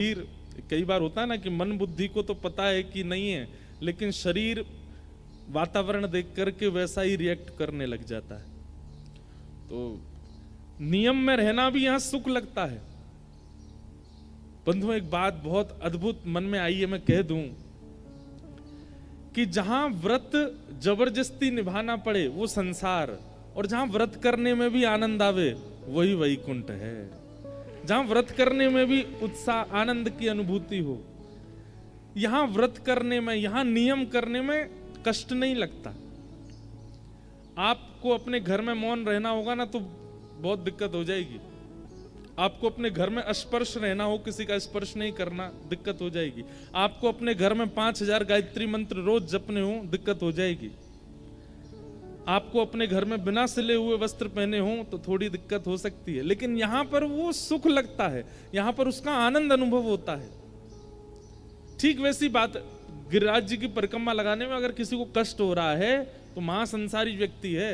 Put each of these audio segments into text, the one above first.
शरीर, कई बार होता है ना कि मन बुद्धि को तो पता है कि नहीं है, लेकिन शरीर वातावरण देख करके वैसा ही रिएक्ट करने लग जाता है। तो नियम में रहना भी यहां सुख लगता है। बंधुओं, एक बात बहुत अद्भुत मन में आई है, मैं कह दूं कि जहां व्रत जबरदस्ती निभाना पड़े वो संसार, और जहां व्रत करने में भी आनंद आवे वही वैकुंठ है। जहां व्रत करने में भी उत्साह आनंद की अनुभूति हो, यहां व्रत करने में, यहां नियम करने में कष्ट नहीं लगता। आपको अपने घर में मौन रहना होगा ना तो बहुत दिक्कत हो जाएगी। आपको अपने घर में अस्पर्श रहना हो, किसी का स्पर्श नहीं करना, दिक्कत हो जाएगी। आपको अपने घर में 5000 गायत्री मंत्र रोज जपने हो, दिक्कत हो जाएगी। आपको अपने घर में बिना सिले हुए वस्त्र पहने हो तो थोड़ी दिक्कत हो सकती है, लेकिन यहां पर वो सुख लगता है, यहां पर उसका आनंद अनुभव होता है। ठीक वैसी बात गिरिराज जी की परिक्रमा लगाने में अगर किसी को कष्ट हो रहा है तो महासंसारी व्यक्ति है,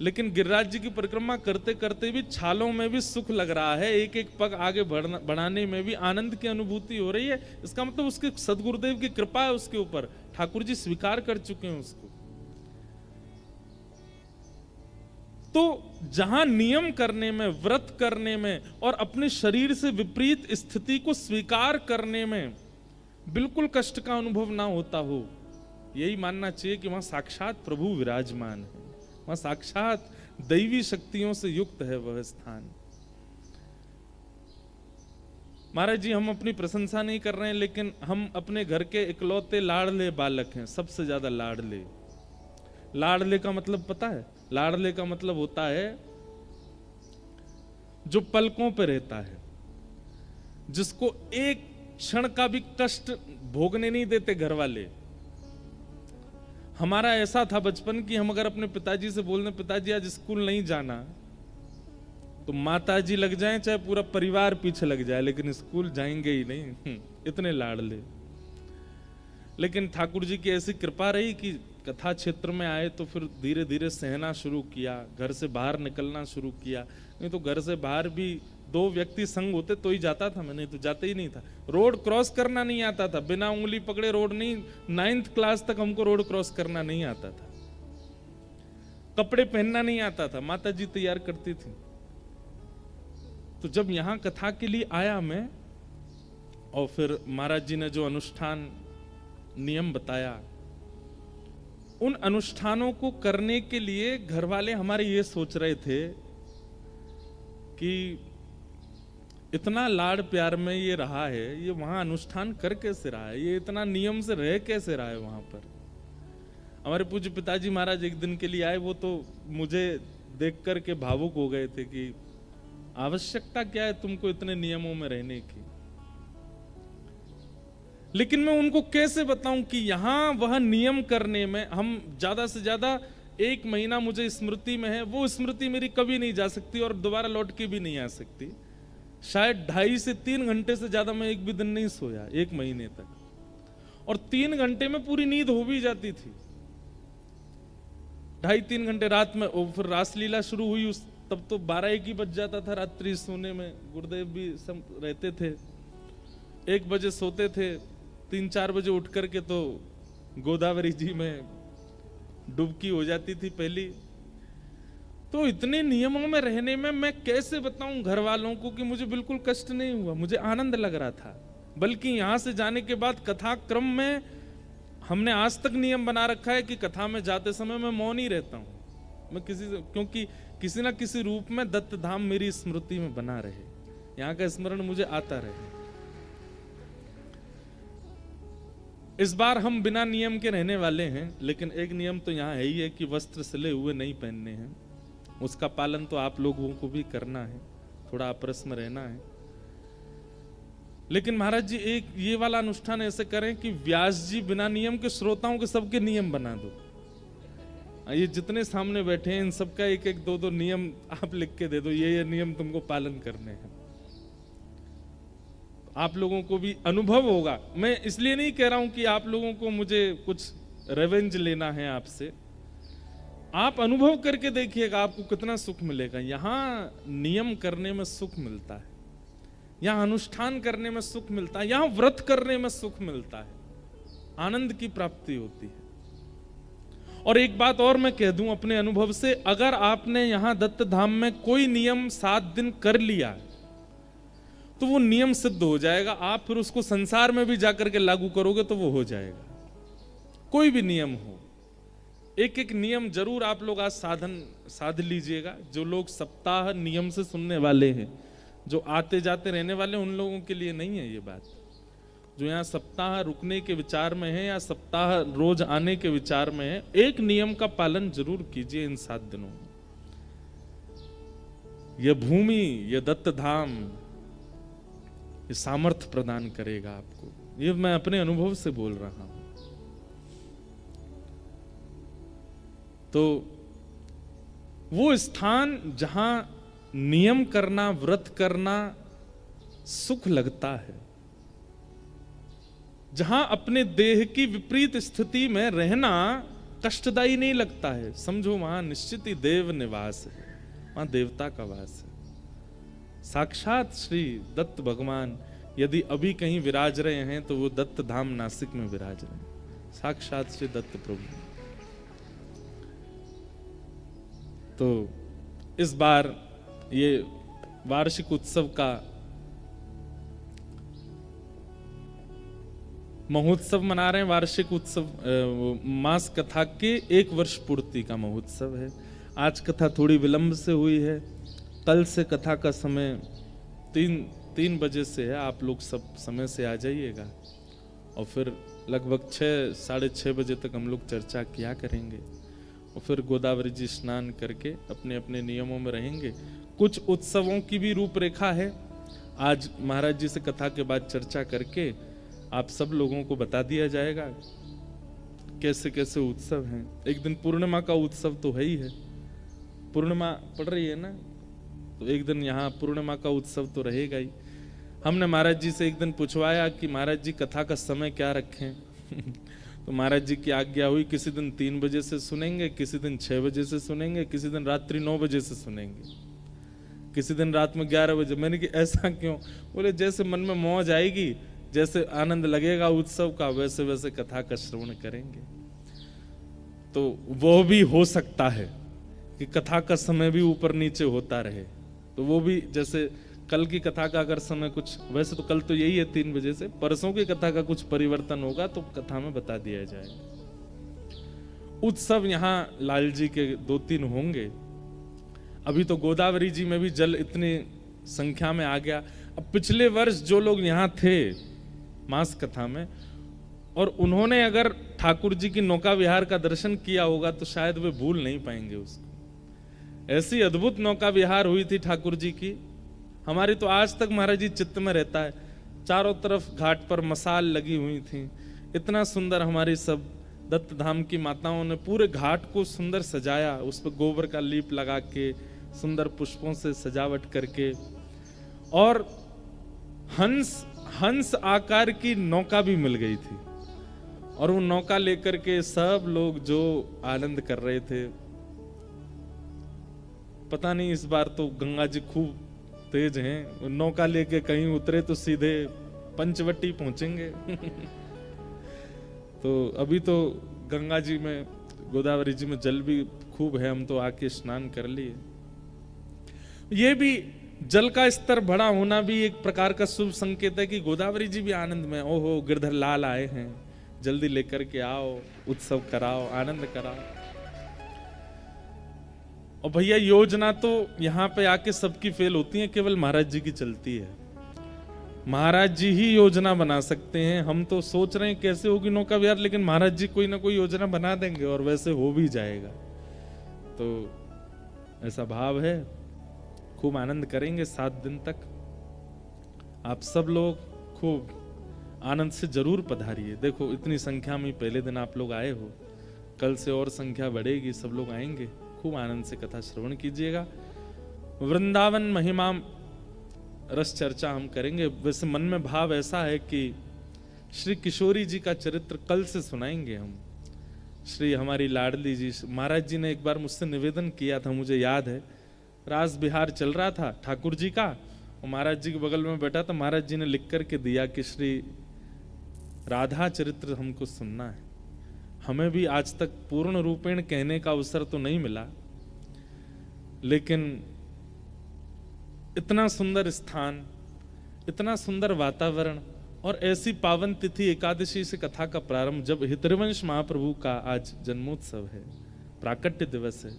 लेकिन गिरिराज जी की परिक्रमा करते करते भी छालों में भी सुख लग रहा है, एक एक पग आगे बढ़ाने में भी आनंद की अनुभूति हो रही है। इसका मतलब उसके सदगुरुदेव की कृपा है उसके ऊपर, ठाकुर जी स्वीकार कर चुके हैं उसको। तो जहां नियम करने में, व्रत करने में और अपने शरीर से विपरीत स्थिति को स्वीकार करने में बिल्कुल कष्ट का अनुभव ना होता हो, यही मानना चाहिए कि वहां साक्षात प्रभु विराजमान है, वहां साक्षात दैवी शक्तियों से युक्त है वह स्थान। महाराज जी, हम अपनी प्रशंसा नहीं कर रहे हैं, लेकिन हम अपने घर के इकलौते लाडले बालक हैं, सबसे ज्यादा लाडले। लाडले का मतलब पता है? लाडले का मतलब होता है जो पलकों पे रहता है, जिसको एक क्षण का भी कष्ट भोगने नहीं देते घर वाले। हमारा ऐसा था बचपन कि हम अगर अपने पिताजी से बोल दें, पिताजी आज स्कूल नहीं जाना, तो माताजी लग जाएं चाहे पूरा परिवार पीछे लग जाए, लेकिन स्कूल जाएंगे ही नहीं। इतने लाडले। लेकिन ठाकुर जी की ऐसी कृपा रही कि कथा क्षेत्र में आए तो फिर धीरे धीरे सहना शुरू किया, घर से बाहर निकलना शुरू किया। नहीं तो घर से बाहर भी 2 व्यक्ति संग होते तो ही जाता था, मैं नहीं तो जाते ही नहीं था। रोड क्रॉस करना नहीं आता था, बिना उंगली पकड़े रोड नहीं, 9th क्लास तक हमको रोड क्रॉस करना नहीं आता था। कपड़े पहनना नहीं आता था, माता जी तैयार करती थी। तो जब यहां कथा के लिए आया मैं, और फिर महाराज जी ने जो अनुष्ठान नियम बताया, उन अनुष्ठानों को करने के लिए घर वाले हमारे ये सोच रहे थे कि इतना लाड़ प्यार में ये रहा है, ये वहां अनुष्ठान कर कैसे रहा है, ये इतना नियम से रह कैसे रहा है वहां पर। हमारे पूज्य पिताजी महाराज एक दिन के लिए आए, वो तो मुझे देख करके भावुक हो गए थे कि आवश्यकता क्या है तुमको इतने नियमों में रहने की। लेकिन मैं उनको कैसे बताऊं कि यहां वह नियम करने में हम ज्यादा से ज्यादा 1 महीना, मुझे स्मृति में है, वो स्मृति मेरी कभी नहीं जा सकती और दोबारा लौट के भी नहीं आ सकती। शायद 2.5 से 3 घंटे से ज्यादा मैं एक भी दिन नहीं सोया 1 महीने तक, और 3 घंटे में पूरी नींद हो भी जाती थी। 2.5-3 घंटे रात में, और फिर रासलीला शुरू हुई तब तो 12-1 ही बज जाता था रात्रि सोने में। गुरुदेव भी सब रहते थे, 1 बजे सोते थे, 3-4 बजे उठ करके तो गोदावरी जी में डुबकी हो जाती थी पहली। तो इतने नियमों में रहने में मैं कैसे बताऊं घर वालों को कि मुझे बिल्कुल कष्ट नहीं हुआ, मुझे आनंद लग रहा था। बल्कि यहां से जाने के बाद कथा क्रम में हमने आज तक नियम बना रखा है कि कथा में जाते समय मैं मौन ही रहता हूं, मैं किसी से, क्योंकि किसी ना किसी रूप में दत्त धाम मेरी स्मृति में बना रहे, यहां का स्मरण मुझे आता रहे। इस बार हम बिना नियम के रहने वाले हैं, लेकिन एक नियम तो यहाँ है ही है कि वस्त्र सिले हुए नहीं पहनने हैं। उसका पालन तो आप लोगों को भी करना है, थोड़ा आपस में रहना है। लेकिन महाराज जी एक ये वाला अनुष्ठान ऐसे करें कि व्यास जी बिना नियम के श्रोताओं के सबके नियम बना दो। ये जितने सामने बैठे हैं इन सबका 1-1, 2-2 नियम आप लिख के दे दो, ये नियम तुमको पालन करने हैं। आप लोगों को भी अनुभव होगा। मैं इसलिए नहीं कह रहा हूं कि आप लोगों को मुझे कुछ रेवेंज लेना है आपसे, आप अनुभव करके देखिएगा आपको कितना सुख मिलेगा। यहां नियम करने में सुख मिलता है, यहाँ अनुष्ठान करने में सुख मिलता है, यहाँ व्रत करने में सुख मिलता है, आनंद की प्राप्ति होती है। और एक बात और मैं कह दूं अपने अनुभव से, अगर आपने यहां दत्त धाम में कोई नियम 7 दिन कर लिया तो वो नियम सिद्ध हो जाएगा। आप फिर उसको संसार में भी जाकर के लागू करोगे तो वो हो जाएगा। कोई भी नियम हो, एक एक नियम जरूर आप लोग आज साध लीजिएगा। जो लोग सप्ताह नियम से सुनने वाले हैं, जो आते जाते रहने वाले, उन लोगों के लिए नहीं है ये बात। जो यहाँ सप्ताह रुकने के विचार में है या सप्ताह रोज आने के विचार में है, एक नियम का पालन जरूर कीजिए इन 7 दिनों में। यह भूमि, यह दत्त धाम, ये सामर्थ्य प्रदान करेगा आपको। ये मैं अपने अनुभव से बोल रहा हूं। तो वो स्थान जहां नियम करना, व्रत करना सुख लगता है, जहां अपने देह की विपरीत स्थिति में रहना कष्टदायी नहीं लगता है, समझो वहां निश्चित ही देव निवास है, वहां देवता का वास है। साक्षात श्री दत्त भगवान यदि अभी कहीं विराज रहे हैं तो वो दत्त धाम नासिक में विराज रहे हैं, साक्षात श्री दत्त प्रभु। तो इस बार ये वार्षिक उत्सव का महोत्सव मना रहे हैं। वार्षिक उत्सव मास कथा के 1 वर्ष पूर्ति का महोत्सव है। आज कथा थोड़ी विलंब से हुई है। कल से कथा का समय 3 बजे से है। आप लोग सब समय से आ जाइएगा और फिर लगभग 6-6:30 बजे तक हम लोग चर्चा किया करेंगे और फिर गोदावरी जी स्नान करके अपने अपने नियमों में रहेंगे। कुछ उत्सवों की भी रूपरेखा है। आज महाराज जी से कथा के बाद चर्चा करके आप सब लोगों को बता दिया जाएगा कैसे कैसे उत्सव हैं। एक दिन पूर्णिमा का उत्सव तो है ही है, पूर्णिमा पड़ रही है ना, तो एक दिन यहाँ पूर्णिमा का उत्सव तो रहेगा ही। हमने महाराज जी से एक दिन पूछवाया कि महाराज जी कथा का समय क्या रखें तो महाराज जी की आज्ञा हुई, किसी दिन 3 बजे से सुनेंगे, किसी दिन 6 बजे से सुनेंगे, किसी दिन रात्रि 9 बजे से सुनेंगे, किसी दिन रात में 11 बजे। मैंने कि ऐसा क्यों? बोले जैसे मन में मौज आएगी, जैसे आनंद लगेगा उत्सव का, वैसे वैसे कथा का श्रवण करेंगे। तो वो भी हो सकता है कि कथा का समय भी ऊपर नीचे होता रहे, तो वो भी जैसे कल की कथा का अगर समय कुछ, वैसे तो कल तो यही है 3 बजे से, परसों की कथा का कुछ परिवर्तन होगा तो कथा में बता दिया जाएगा। उत्सव यहाँ लाल जी के 2-3 होंगे। अभी तो गोदावरी जी में भी जल इतनी संख्या में आ गया। अब पिछले वर्ष जो लोग यहाँ थे मास कथा में और उन्होंने अगर ठाकुर जी की नौका विहार का दर्शन किया होगा तो शायद वे भूल नहीं पाएंगे उसको। ऐसी अद्भुत नौका विहार हुई थी ठाकुर जी की, हमारी तो आज तक महाराज जी चित्त में रहता है। चारों तरफ घाट पर मसाल लगी हुई थी, इतना सुंदर हमारी सब दत्त धाम की माताओं ने पूरे घाट को सुंदर सजाया, उस पर गोबर का लीप लगा के सुंदर पुष्पों से सजावट करके, और हंस आकार की नौका भी मिल गई थी और वो नौका लेकर के सब लोग जो आनंद कर रहे थे। पता नहीं इस बार तो गंगा जी खूब तेज हैं, नौका लेके कहीं उतरे तो सीधे पंचवटी पहुंचेंगे तो अभी तो गंगा जी में, गोदावरी जी में जल भी खूब है, हम तो आके स्नान कर लिए। ये भी जल का स्तर बड़ा होना भी एक प्रकार का शुभ संकेत है कि गोदावरी जी भी आनंद में, ओहो गिरधर लाल आए हैं, जल्दी लेकर के आओ, उत्सव कराओ, आनंद कराओ। और भैया योजना तो यहाँ पे आके सबकी फेल होती है, केवल महाराज जी की चलती है। महाराज जी ही योजना बना सकते हैं। हम तो सोच रहे हैं कैसे होगी नौका विहार, लेकिन महाराज जी कोई ना कोई योजना बना देंगे और वैसे हो भी जाएगा। तो ऐसा भाव है, खूब आनंद करेंगे 7 दिन तक। आप सब लोग खूब आनंद से जरूर पधारिए। देखो इतनी संख्या में पहले दिन आप लोग आए हो, कल से और संख्या बढ़ेगी, सब लोग आएंगे। खूब आनंद से कथा श्रवण कीजिएगा। वृंदावन महिमा रस चर्चा हम करेंगे। वैसे मन में भाव ऐसा है कि श्री किशोरी जी का चरित्र कल से सुनाएंगे हम। श्री हमारी लाडली जी, महाराज जी ने एक बार मुझसे निवेदन किया था, मुझे याद है, रास बिहार चल रहा था ठाकुर जी का, महाराज जी के बगल में बैठा था, महाराज जी ने लिख करके दिया कि श्री राधा चरित्र हमको सुनना है। हमें भी आज तक पूर्ण रूपेण कहने का अवसर तो नहीं मिला, लेकिन इतना सुंदर स्थान, इतना सुंदर वातावरण और ऐसी पावन तिथि एकादशी से कथा का प्रारंभ, जब हितरवंश महाप्रभु का आज जन्मोत्सव है, प्राकट्य दिवस है,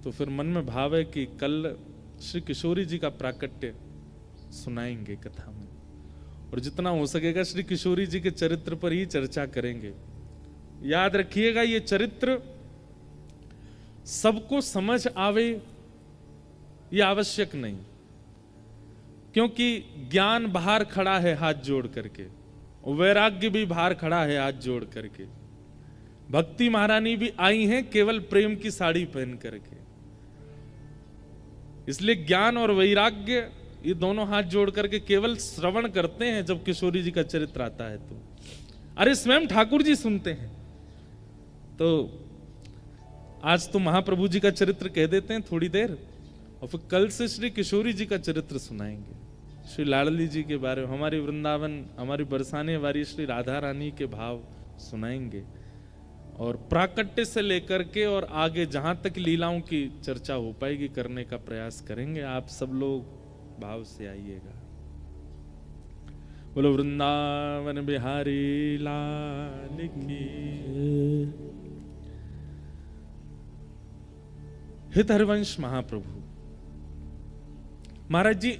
तो फिर मन में भाव है कि कल श्री किशोरी जी का प्राकट्य सुनाएंगे कथा में, और जितना हो सकेगा श्री किशोरी जी के चरित्र पर ही चर्चा करेंगे। याद रखिएगा, ये चरित्र सबको समझ आवे ये आवश्यक नहीं, क्योंकि ज्ञान बाहर खड़ा है हाथ जोड़ करके, वैराग्य भी बाहर खड़ा है हाथ जोड़ करके, भक्ति महारानी भी आई हैं केवल प्रेम की साड़ी पहन करके। इसलिए ज्ञान और वैराग्य ये दोनों हाथ जोड़ करके केवल श्रवण करते हैं जब किशोरी जी का चरित्र आता है तो। अरे स्वयं ठाकुर जी सुनते हैं। तो आज तो महाप्रभु जी का चरित्र कह देते हैं थोड़ी देर, और फिर कल से श्री किशोरी जी का चरित्र सुनाएंगे, श्री लाडली जी के बारे में, हमारी वृंदावन, हमारी बरसाने वाली श्री राधा रानी के भाव सुनाएंगे, और प्राकट्य से लेकर के और आगे जहां तक लीलाओं की चर्चा हो पाएगी करने का प्रयास करेंगे। आप सब लोग भाव से आइएगा। बोलो वृंदावन बिहारी लाल की। हित हरिवंश महाप्रभु महाराज जी,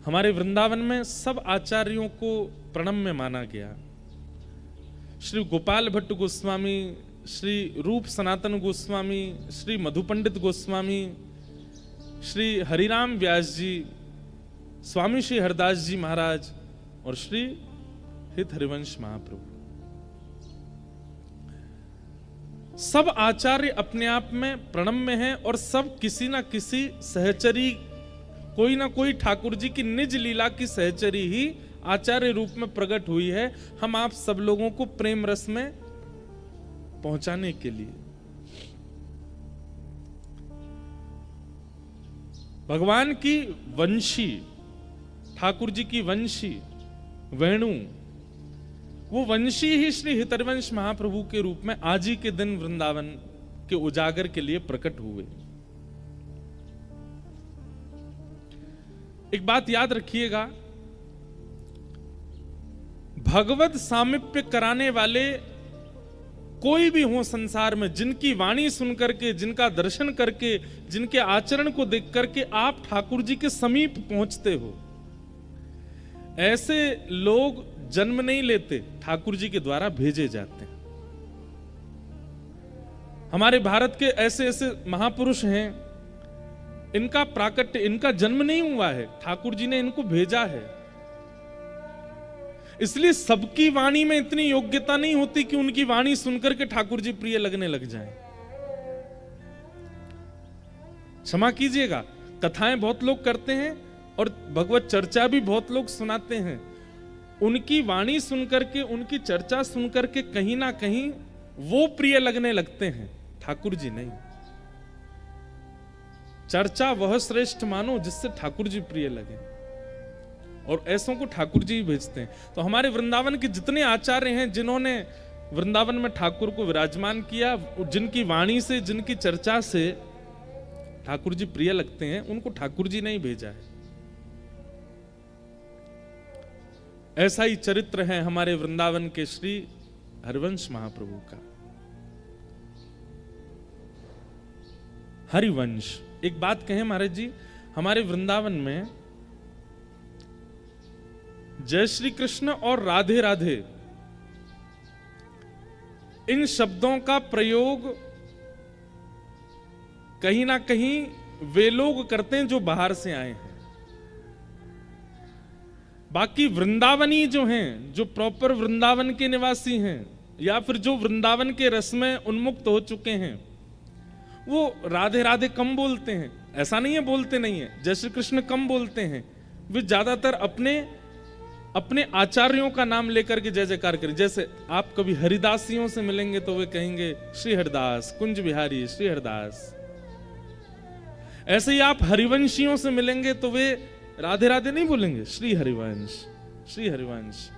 हमारे वृंदावन में सब आचार्यों को प्रणम्य माना गया। श्री गोपाल भट्ट गोस्वामी, श्री रूप सनातन गोस्वामी, श्री मधु पंडित गोस्वामी, श्री हरिराम व्यास जी, स्वामी श्री हरदास जी महाराज और श्री हित हरिवंश महाप्रभु, सब आचार्य अपने आप में प्रणम्य हैं, और सब किसी ना किसी सहचरी, कोई ना कोई ठाकुर जी की निज लीला की सहचरी ही आचार्य रूप में प्रकट हुई है, हम आप सब लोगों को प्रेम रस में पहुंचाने के लिए। भगवान की वंशी, ठाकुर जी की वंशी वेणु, वो वंशी ही श्री हितरवंश महाप्रभु के रूप में आज ही के दिन वृंदावन के उजागर के लिए प्रकट हुए। एक बात याद रखिएगा, भगवत सामिप्य कराने वाले कोई भी हो संसार में, जिनकी वाणी सुनकर के, जिनका दर्शन करके, जिनके आचरण को देख करके आप ठाकुर जी के समीप पहुंचते हो, ऐसे लोग जन्म नहीं लेते, ठाकुर जी के द्वारा भेजे जाते हैं। हमारे भारत के ऐसे ऐसे महापुरुष हैं, इनका प्राकट्य, इनका जन्म नहीं हुआ है, ठाकुर जी ने इनको भेजा है। इसलिए सबकी वाणी में इतनी योग्यता नहीं होती कि उनकी वाणी सुनकर के ठाकुर जी प्रिय लगने लग जाएं। क्षमा कीजिएगा, कथाएं बहुत लोग करते हैं और भगवत चर्चा भी बहुत लोग सुनाते हैं, उनकी वाणी सुनकर के, उनकी चर्चा सुनकर के कहीं ना कहीं वो प्रिय लगने लगते हैं, ठाकुर जी नहीं। चर्चा वह श्रेष्ठ मानो जिससे ठाकुर जी प्रिय लगे, और ऐसों को ठाकुर जी ही भेजते हैं। तो हमारे वृंदावन के जितने आचार्य हैं, जिन्होंने वृंदावन में ठाकुर को विराजमान किया, जिनकी वाणी से, जिनकी चर्चा से ठाकुर जी प्रिय लगते हैं, उनको ठाकुर जी ने ही भेजा है। ऐसा ही चरित्र है हमारे वृंदावन के श्री हरिवंश महाप्रभु का। हरिवंश, एक बात कहें महाराज जी, हमारे वृंदावन में जय श्री कृष्ण और राधे राधे इन शब्दों का प्रयोग कहीं ना कहीं वे लोग करते हैं जो बाहर से आए हैं। बाकी वृंदावनी जो हैं, जो प्रॉपर वृंदावन के निवासी हैं, या फिर जो वृंदावन के रस में उन्मुक्त हो चुके हैं, वो राधे राधे कम बोलते हैं। ऐसा नहीं है बोलते नहीं है, जय श्री कृष्ण कम बोलते हैं, वे ज्यादातर अपने आचार्यों का नाम लेकर के जय जयकार करें। जैसे आप कभी हरिदासियों से मिलेंगे तो वे कहेंगे श्री हरिदास, कुंज बिहारी श्री हरिदास। ऐसे ही आप हरिवंशियों से मिलेंगे तो वे राधे राधे नहीं बोलेंगे, श्री हरिवंश, श्री हरिवंश।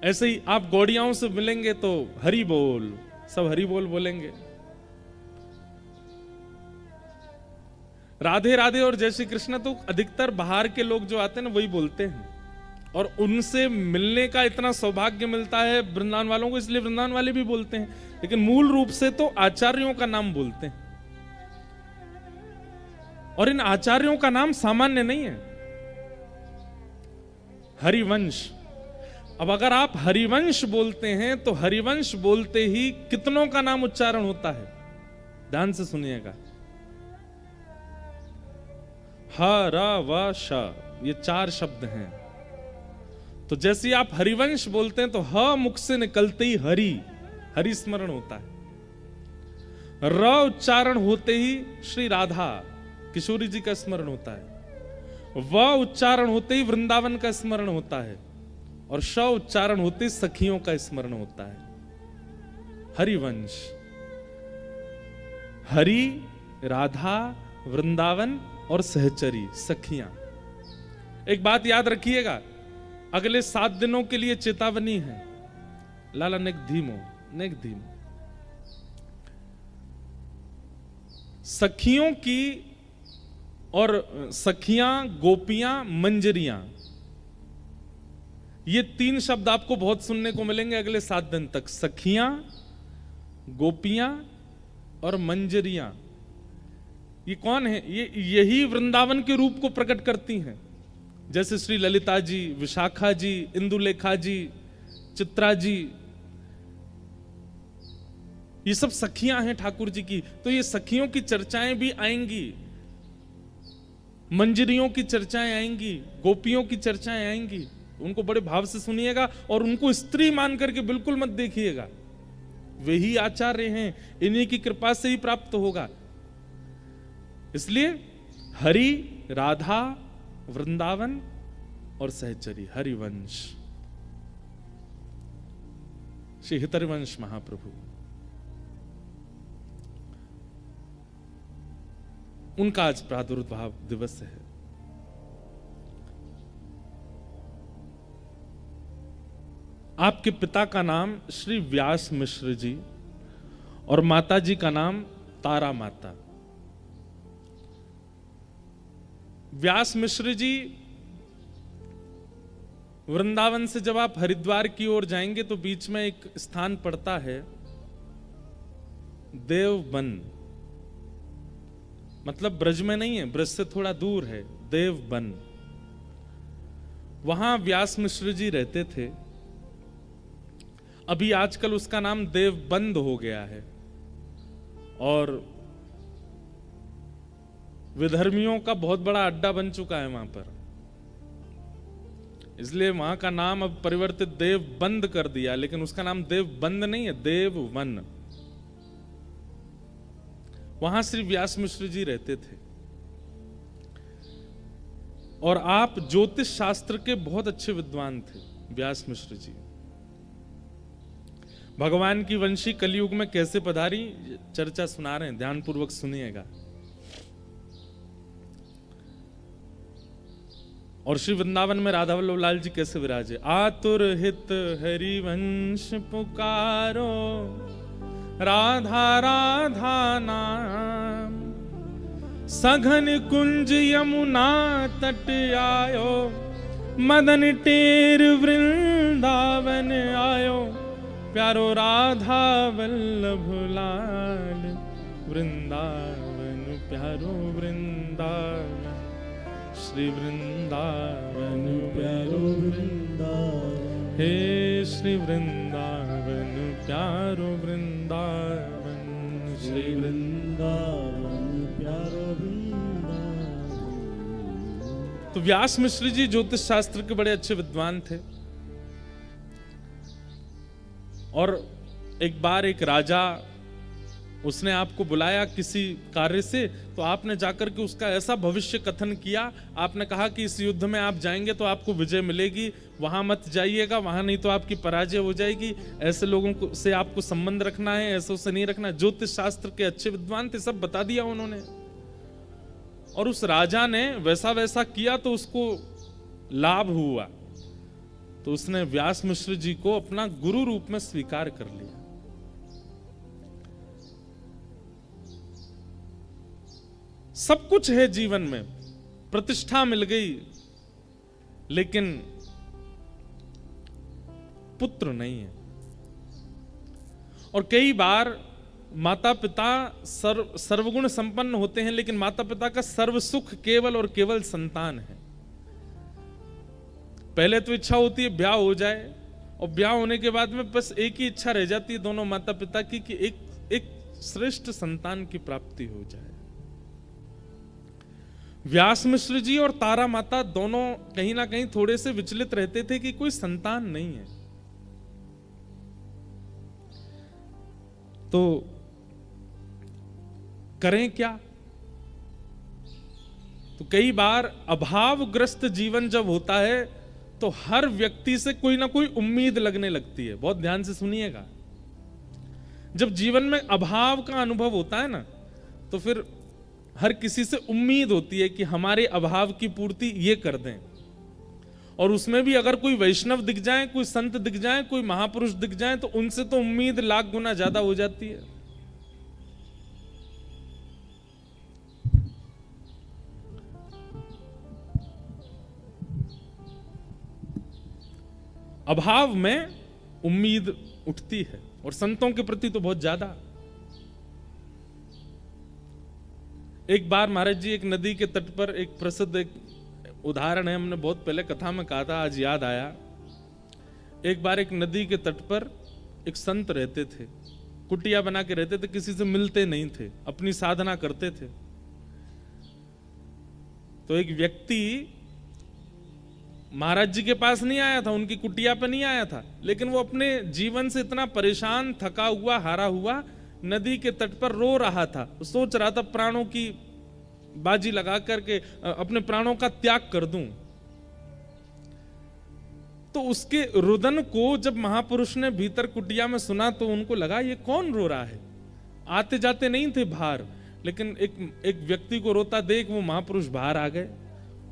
ऐसे ही आप गौड़ियाओं से मिलेंगे तो हरि बोल, सब हरि बोल बोलेंगे। राधे राधे और जय श्री कृष्ण तो अधिकतर बाहर के लोग जो आते हैं ना वही बोलते हैं, और उनसे मिलने का इतना सौभाग्य मिलता है वृंदावन वालों को, इसलिए वृंदावन वाले भी बोलते हैं। लेकिन मूल रूप से तो आचार्यों का नाम बोलते हैं, और इन आचार्यों का नाम सामान्य नहीं है, हरिवंश। अब अगर आप हरिवंश बोलते हैं तो हरिवंश बोलते ही कितनों का नाम उच्चारण होता है, ध्यान से सुनिएगा। ह र व श, ये 4 शब्द हैं। तो जैसे आप हरिवंश बोलते हैं तो ह मुख से निकलते ही हरि, हरि स्मरण होता है। र उच्चारण होते ही श्री राधा किशोरी जी का स्मरण होता है। व उच्चारण होते ही वृंदावन का स्मरण होता है, और श उच्चारण होते ही सखियों का स्मरण होता है। हरिवंश, हरि, राधा, वृंदावन और सहचरी, सखियां। एक बात याद रखिएगा, अगले 7 दिनों के लिए चेतावनी है। लाला नेक धीमो, नेक धीमो। सखियों की और सखियां, गोपियां, मंजरियां, ये 3 शब्द आपको बहुत सुनने को मिलेंगे अगले 7 दिन तक। सखियां, गोपियां और मंजरियां, ये कौन है? ये यही वृंदावन के रूप को प्रकट करती हैं। जैसे श्री ललिता जी, विशाखा जी, इंदुलेखा जी, चित्रा जी, ये सब सखियां हैं ठाकुर जी की। तो ये सखियों की चर्चाएं भी आएंगी, मंजरियों की चर्चाएं आएंगी, गोपियों की चर्चाएं आएंगी। उनको बड़े भाव से सुनिएगा और उनको स्त्री मान करके बिल्कुल मत देखिएगा। वे ही आचार्य हैं, इन्हीं की कृपा से ही प्राप्त होगा। इसलिए हरि, राधा, वृंदावन और सहचरी, हरिवंश, श्री हितरिवंश महाप्रभु, उनका आज प्रादुर्भाव दिवस है। आपके पिता का नाम श्री व्यास मिश्र जी और माता जी का नाम तारा माता। व्यास मिश्र जी, वृंदावन से जब आप हरिद्वार की ओर जाएंगे तो बीच में एक स्थान पड़ता है देवबन, मतलब ब्रज में नहीं है, ब्रज से थोड़ा दूर है, देवबन। वहां व्यास मिश्र जी रहते थे। अभी आजकल उसका नाम देवबंद हो गया है और विधर्मियों का बहुत बड़ा अड्डा बन चुका है वहां पर, इसलिए वहां का नाम अब परिवर्तित देवबंद कर दिया, लेकिन उसका नाम देवबंद नहीं है, देववन। वहां श्री व्यास मिश्र जी रहते थे और आप ज्योतिष शास्त्र के बहुत अच्छे विद्वान थे व्यास मिश्र जी। भगवान की वंशी कलयुग में कैसे पधारी, चर्चा सुना रहे हैं, ध्यान पूर्वक सुनिएगा। और श्री वृंदावन में राधा वल्लभ लाल जी कैसे विराजे। आतुर हित हरिवंश पुकारो, राधा राधा नाम, सघन कुंज यमुना तट आयो, मदन टेर वृंदावन आयो, प्यारो राधा वल्लभ लाल, वृंदावन प्यारो वृंदावन, श्री वृंदावन प्यारो वृंदावन, हे श्री वृंदावन प्यारो वृंदावन, श्री वृंदावन प्यारो वृंदावन। तो व्यास मिश्र जी ज्योतिष शास्त्र के बड़े अच्छे विद्वान थे और एक बार एक राजा, उसने आपको बुलाया किसी कार्य से, तो आपने जाकर के उसका ऐसा भविष्य कथन किया। आपने कहा कि इस युद्ध में आप जाएंगे तो आपको विजय मिलेगी, वहां मत जाइएगा, वहां नहीं तो आपकी पराजय हो जाएगी, ऐसे लोगों को से आपको संबंध रखना है, ऐसे से नहीं रखना। ज्योतिष शास्त्र के अच्छे विद्वान थे, सब बता दिया उन्होंने। और उस राजा ने वैसा वैसा किया तो उसको लाभ हुआ, तो उसने व्यास मिश्र जी को अपना गुरु रूप में स्वीकार कर लिया। सब कुछ है जीवन में, प्रतिष्ठा मिल गई, लेकिन पुत्र नहीं है। और कई बार माता पिता सर्वगुण संपन्न होते हैं, लेकिन माता पिता का सर्व सुख केवल और केवल संतान है। पहले तो इच्छा होती है ब्याह हो जाए, और ब्याह होने के बाद में बस एक ही इच्छा रह जाती है दोनों माता पिता की कि एक श्रेष्ठ संतान की प्राप्ति हो जाए। व्यास मिश्र जी और तारा माता दोनों कहीं ना कहीं थोड़े से विचलित रहते थे कि कोई संतान नहीं है। तो करें क्या? तो कई बार अभावग्रस्त जीवन जब होता है तो हर व्यक्ति से कोई ना कोई उम्मीद लगने लगती है। बहुत ध्यान से सुनिएगा, जब जीवन में अभाव का अनुभव होता है ना, तो फिर हर किसी से उम्मीद होती है कि हमारे अभाव की पूर्ति ये कर दें। और उसमें भी अगर कोई वैष्णव दिख जाए, कोई संत दिख जाए, कोई महापुरुष दिख जाए, तो उनसे तो उम्मीद लाख गुना ज्यादा हो जाती है। अभाव में उम्मीद उठती है, और संतों के प्रति तो बहुत ज्यादा। एक बार महाराज जी एक नदी के तट पर, एक प्रसिद्ध एक उदाहरण है, हमने बहुत पहले कथा में कहा था, आज याद आया। एक बार एक नदी के तट पर एक संत रहते थे, कुटिया बना के रहते थे, किसी से मिलते नहीं थे, अपनी साधना करते थे। तो एक व्यक्ति महाराज जी के पास नहीं आया था, उनकी कुटिया पे नहीं आया था, लेकिन वो अपने जीवन से इतना परेशान, थका हुआ, हारा हुआ नदी के तट पर रो रहा था। सोच रहा था प्राणों की बाजी लगा करके अपने प्राणों का त्याग कर दूं। तो उसके रुदन को जब महापुरुष ने भीतर कुटिया में सुना, तो उनको लगा ये कौन रो रहा है। आते जाते नहीं थे बाहर, लेकिन एक व्यक्ति को रोता देख वो महापुरुष बाहर आ गए।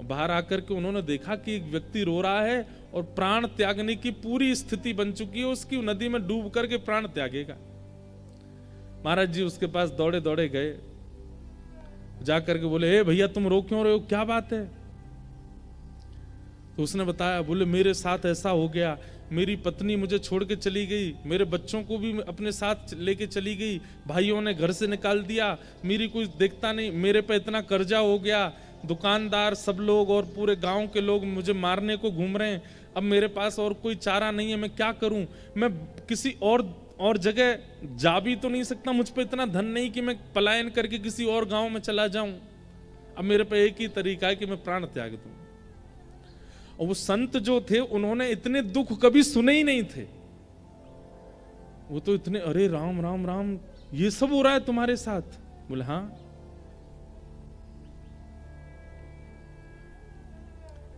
बाहर आकर के उन्होंने देखा कि एक व्यक्ति रो रहा है और प्राण त्यागने की पूरी स्थिति बन चुकी है उसकी, नदी में डूब करके प्राण त्यागेगा। महाराज जी उसके पास दौड़े दौड़े गए, जाकर के बोले, हे भैया तुम रो क्यों रहे हो, क्या बात है? तो उसने बताया, बोले मेरे साथ ऐसा हो गया, मेरी पत्नी मुझे छोड़ के चली गई, मेरे बच्चों को भी अपने साथ लेके चली गई, भाइयों ने घर से निकाल दिया, मेरी कुछ देखता नहीं, मेरे पे इतना कर्जा हो गया, दुकानदार सब लोग और पूरे गांव के लोग मुझे मारने को घूम रहे हैं, अब मेरे पास और कोई चारा नहीं है, मैं क्या करूं? मैं किसी और जगह जा भी तो नहीं सकता, मुझ पे इतना धन नहीं कि मैं पलायन करके किसी और गांव में चला जाऊं। अब मेरे पे एक ही तरीका है कि मैं प्राण त्याग दूं। और वो संत जो थे उन्होंने इतने दुख कभी सुने ही नहीं थे। वो तो इतने, अरे राम राम राम, ये सब हो रहा है तुम्हारे साथ? बोले हाँ।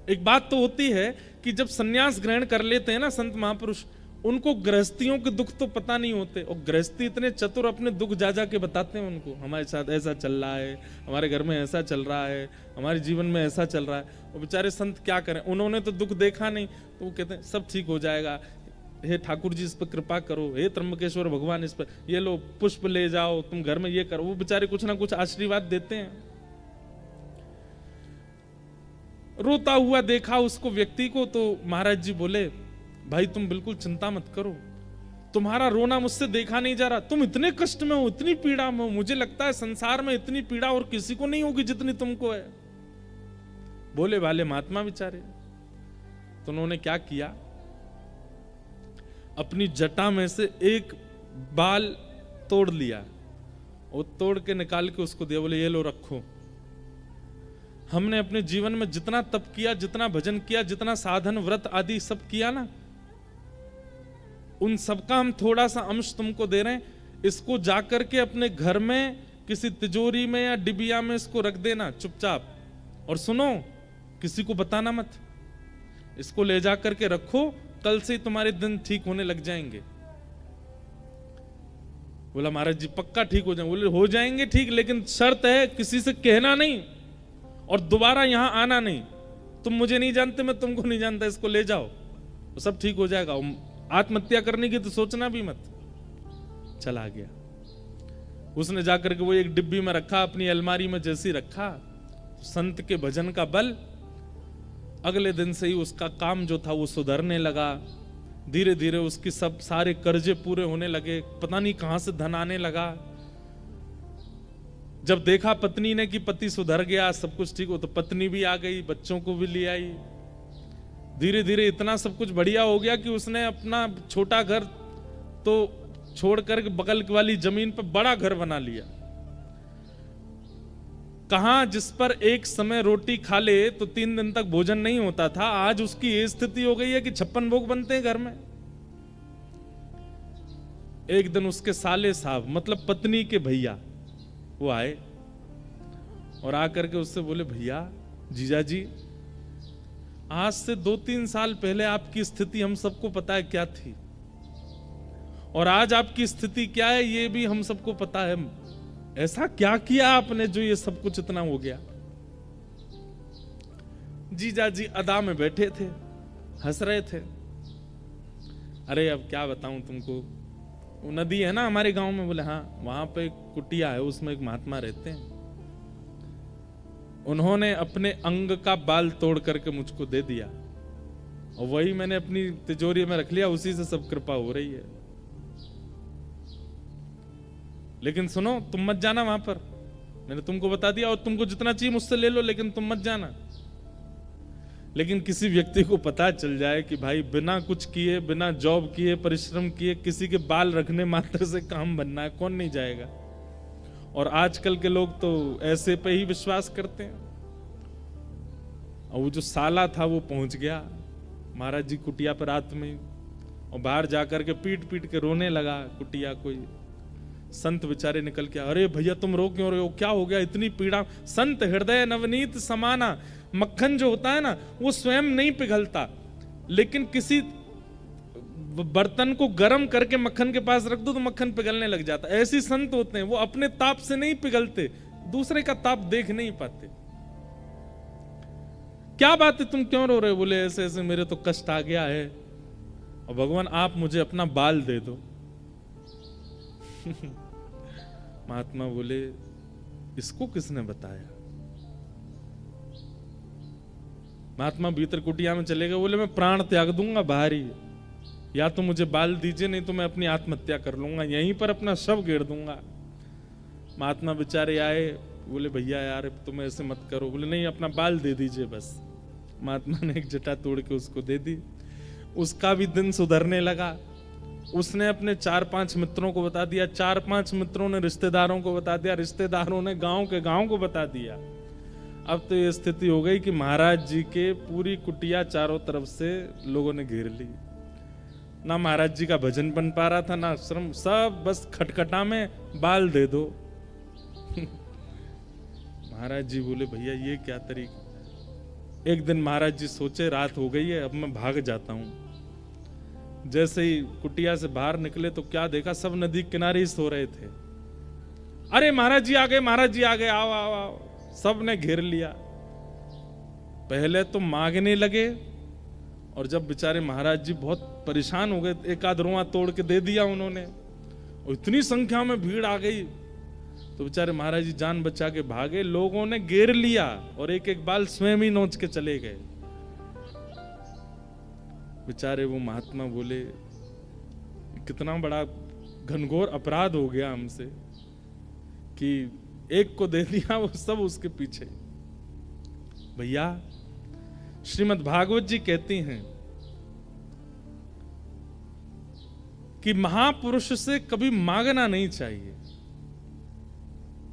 एक बात तो होती है कि जब सन्यास ग्रहण कर लेते हैं ना संत महापुरुष, उनको गृहस्थियों के दुख तो पता नहीं होते, और गृहस्थी इतने चतुर अपने दुख जा जा के बताते हैं उनको, हमारे साथ ऐसा चल रहा है, हमारे घर में ऐसा चल रहा है, हमारे जीवन में ऐसा चल रहा है। और बेचारे संत क्या करें, उन्होंने तो दुख देखा नहीं, तो वो कहते हैं सब ठीक हो जाएगा, हे ठाकुर जी इस पर कृपा करो, हे त्र्यंबकेश्वर भगवान इस पर, ये लो पुष्प ले जाओ, तुम घर में ये करो। वो बेचारे कुछ ना कुछ आशीर्वाद देते हैं। रोता हुआ देखा उसको व्यक्ति को, तो महाराज जी बोले, भाई तुम बिल्कुल चिंता मत करो, तुम्हारा रोना मुझसे देखा नहीं जा रहा, तुम इतने कष्ट में हो, इतनी पीड़ा में हो, मुझे लगता है संसार में इतनी पीड़ा और किसी को नहीं होगी जितनी तुमको है। बोले वाले महात्मा बेचारे। तो उन्होंने क्या किया, अपनी जटा में से एक बाल तोड़ लिया, और तोड़ के निकाल के उसको दिया, बोले ये लो रखो। हमने अपने जीवन में जितना तप किया, जितना भजन किया, जितना साधन व्रत आदि सब किया ना, उन सबका हम थोड़ा सा अंश तुमको दे रहे हैं, इसको जाकर के अपने घर में किसी तिजोरी में या डिबिया में इसको रख देना चुपचाप, और सुनो किसी को बताना मत, इसको ले जाकर के रखो, कल से तुम्हारे दिन ठीक होने लग जाएंगे। बोला महाराज जी पक्का ठीक हो जाएंगे? बोले हो जाएंगे ठीक, लेकिन शर्त है किसी से कहना नहीं। और दोबारा यहां आना नहीं। तुम मुझे नहीं जानते, मैं तुमको नहीं जानता, इसको ले जाओ तो सब ठीक हो जाएगा। आत्महत्या करने की तो सोचना भी मत। चला गया। उसने जाकर के वो एक डिब्बी में रखा, अपनी अलमारी में जैसी रखा, संत के भजन का बल, अगले दिन से ही उसका काम जो था वो सुधरने लगा। धीरे धीरे उसकी सब सारे कर्जे पूरे होने लगे, पता नहीं कहां से धन आने लगा। जब देखा पत्नी ने कि पति सुधर गया, सब कुछ ठीक हो, तो पत्नी भी आ गई, बच्चों को भी ले आई। धीरे धीरे इतना सब कुछ बढ़िया हो गया कि उसने अपना छोटा घर तो छोड़कर बगल वाली जमीन पर बड़ा घर बना लिया। कहां जिस पर एक समय रोटी खा ले तो 3 दिन तक भोजन नहीं होता था, आज उसकी ये स्थिति हो गई है कि 56 भोग बनते हैं घर में। एक दिन उसके साले साहब, मतलब पत्नी के भैया, वो आए और आकर के उससे बोले, भैया, जीजा जी, आज से 2-3 साल पहले आपकी स्थिति हम सबको पता है क्या थी, और आज आपकी स्थिति क्या है ये भी हम सबको पता है। ऐसा क्या किया आपने जो ये सब कुछ इतना हो गया? जीजा जी अदा में बैठे थे, हंस रहे थे। अरे अब क्या बताऊं तुमको, वो नदी है ना हमारे गांव में। बोले हाँ, वहां पे एक कुटिया है, उसमें एक महात्मा रहते हैं। उन्होंने अपने अंग का बाल तोड़ करके मुझको दे दिया, और वही मैंने अपनी तिजोरी में रख लिया, उसी से सब कृपा हो रही है। लेकिन सुनो, तुम मत जाना वहां पर, मैंने तुमको बता दिया, और तुमको जितना चाहिए मुझसे ले लो, लेकिन तुम मत जाना। लेकिन किसी व्यक्ति को पता चल जाए कि भाई बिना कुछ किए, बिना जॉब किए, परिश्रम किए, किसी के बाल रखने मात्र से काम बनना है, कौन नहीं जाएगा? और आजकल के लोग तो ऐसे पे ही विश्वास करते हैं। और वो जो साला था वो पहुंच गया महाराज जी कुटिया पर रात में, और बाहर जाकर के पीट पीट के रोने लगा कुटिया। कोई संत बेचारे निकल के, अरे भैया तुम रो क्यों रहे हो, क्या हो गया, इतनी पीड़ा? संत हृदय नवनीत समाना, मक्खन जो होता है ना वो स्वयं नहीं पिघलता, लेकिन किसी बर्तन को गर्म करके मक्खन के पास रख दो तो मक्खन पिघलने लग जाता। ऐसे संत होते हैं, वो अपने ताप से नहीं पिघलते, दूसरे का ताप देख नहीं पाते। क्या बात है, तुम क्यों रो रहे हो? बोले ऐसे ऐसे मेरे तो कष्ट आ गया है, और भगवान आप मुझे अपना बाल दे दो। महात्मा बोले, इसको किसने बताया? महात्मा भीतर कुटिया में चले गए। बोले मैं प्राण त्याग दूंगा बाहर ही, या तो मुझे बाल दीजिए, नहीं तो मैं अपनी आत्महत्या कर लूंगा, यहीं पर अपना शव घेर दूंगा। महात्मा बेचारे आए, बोले भैया यार तुम ऐसे मत करो। बोले नहीं, अपना बाल दे दीजिए बस। महात्मा ने एक जटा तोड़ के उसको दे दी। उसका भी दिन सुधरने लगा। उसने अपने 4-5 मित्रों को बता दिया, 4-5 मित्रों ने रिश्तेदारों को बता दिया, रिश्तेदारों ने गांव के गांव को बता दिया। अब तो ये स्थिति हो गई कि महाराज जी के पूरी कुटिया चारों तरफ से लोगों ने घेर ली। ना महाराज जी का भजन बन पा रहा था, ना श्रम, सब बस खटखटा में बाल दे दो। महाराज जी बोले भैया ये क्या तरीका। एक दिन महाराज जी सोचे रात हो गई है, अब मैं भाग जाता हूं। जैसे ही कुटिया से बाहर निकले तो क्या देखा, सब नदी किनारे ही सो रहे थे। अरे महाराज जी आ गए, महाराज जी आ गए, आओ आओ आओ। सब ने घेर लिया। पहले तो मांगने लगे, और जब बेचारे महाराज जी बहुत परेशान हो गए, एक आध रोआ तोड़ के दे दिया उन्होंने, और इतनी संख्या में भीड़ आ गई तो बेचारे महाराज जी जान बचा के भागे। लोगों ने घेर लिया और एक एक बाल स्वयं ही नोच के चले गए। बेचारे वो महात्मा बोले कितना बड़ा घनघोर अपराध हो गया हमसे कि एक को दे दिया, वो सब उसके पीछे। भैया श्रीमद् भागवत जी कहती हैं कि महापुरुष से कभी मांगना नहीं चाहिए,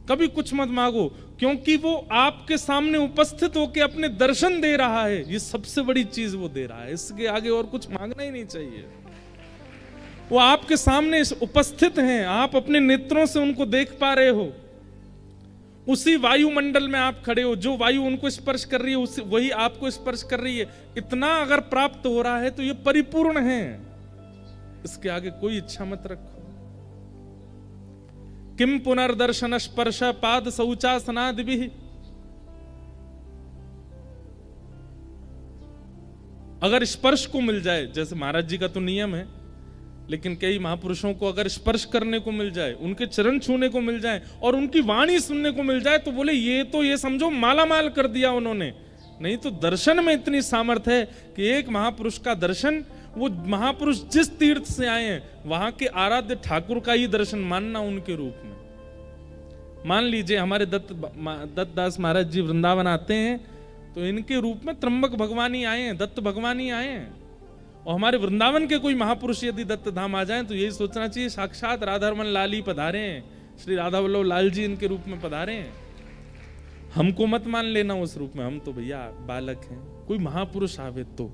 कभी कुछ मत मांगो, क्योंकि वो आपके सामने उपस्थित होकर अपने दर्शन दे रहा है। ये सबसे बड़ी चीज वो दे रहा है, इसके आगे और कुछ मांगना ही नहीं चाहिए। वो आपके सामने उपस्थित हैं, आप अपने नेत्रों से उनको देख पा रहे हो। उसी वायुमंडल में आप खड़े हो, जो वायु उनको स्पर्श कर रही है वही आपको स्पर्श कर रही है। इतना अगर प्राप्त हो रहा है तो ये परिपूर्ण है, इसके आगे कोई इच्छा मत रखो। किम पुनर्दर्शन स्पर्श पाद शौचासनादि। अगर स्पर्श को मिल जाए, जैसे महाराज जी का तो नियम है, लेकिन कई महापुरुषों को अगर स्पर्श करने को मिल जाए, उनके चरण छूने को मिल जाए और उनकी वाणी सुनने को मिल जाए, तो बोले ये तो ये समझो माला माल कर दिया उन्होंने। नहीं तो दर्शन में इतनी सामर्थ्य है कि एक महापुरुष का दर्शन, वो महापुरुष जिस तीर्थ से आए हैं वहां के आराध्य ठाकुर का ही दर्शन मानना उनके रूप में। मान लीजिए हमारे दत्तदास महाराज जी वृंदावन आते हैं तो इनके रूप में त्र्यंबक भगवान ही आए हैं, दत्त भगवान ही आए हैं। और हमारे वृंदावन के कोई महापुरुष यदि दत्त धाम आ जाएं तो यही सोचना चाहिए साक्षात राधारमन लाल ही पधारे हैं, श्री राधा वल्लभ लाल जी इनके रूप में पधारे हैं। हमको मत मान लेना उस रूप में, हम तो भैया बालक हैं। कोई महापुरुष आवे तो